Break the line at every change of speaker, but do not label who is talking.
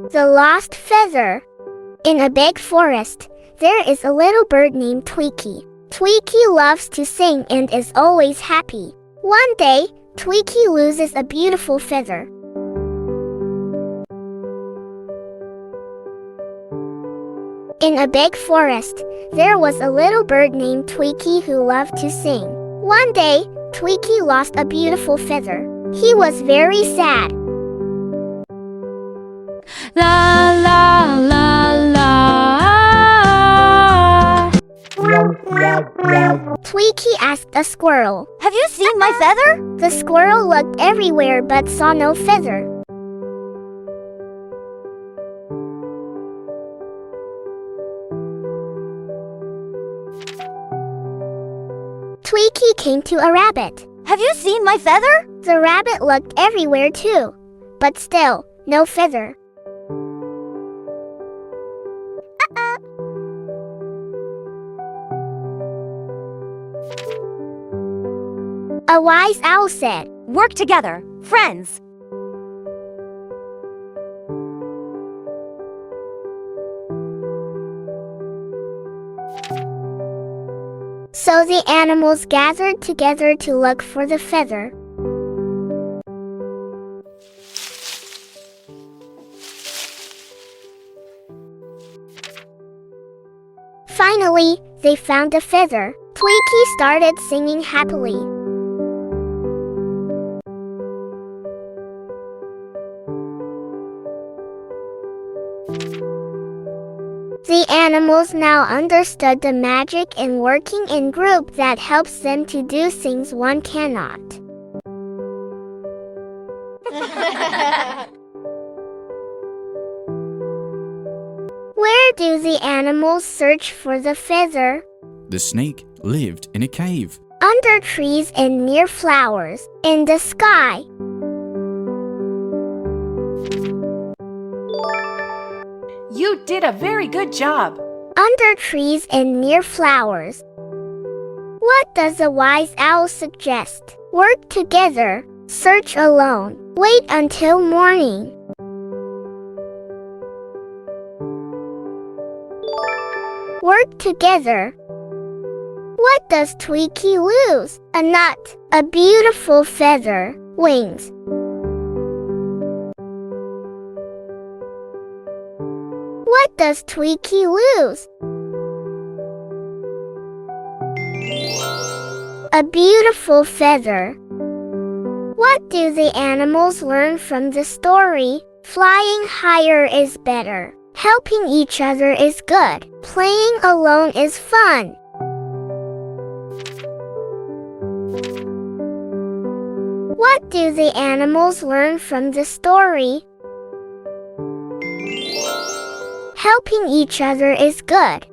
The Lost Feather. In a big forest, there is a little bird named Tweeky. Tweeky loves to sing and is always happy. One day, Tweeky loses a beautiful feather. In a big forest, there was a little bird named Tweeky who loved to sing. One day, Tweeky lost a beautiful feather. He was very sad.
La la la la.
Tweeky asked a squirrel,
Have you seen my feather?
The squirrel looked everywhere but saw no feather. Tweeky came to a rabbit.
Have you seen my feather?
The rabbit looked everywhere too, but still, no feather. A wise owl said,
Work together, friends.
So the animals gathered together to look for the feather. Finally, they found the feather. Tweeky started singing happily. The animals now understood the magic in working in group that helps them to do things one cannot. Where do the animals search for the feather?
The snake lived in a cave.
Under trees and near flowers, in the sky.
You did a very good job.
Under trees and near flowers. What does the wise owl suggest? Work together, search alone, wait until morning. Work together. What does Tweeky lose? A nut, a beautiful feather, wings. What does Tweeky lose? A beautiful feather. What do the animals learn from the story? Flying higher is better. Helping each other is good. Playing alone is fun. What do the animals learn from the story? Helping each other is good.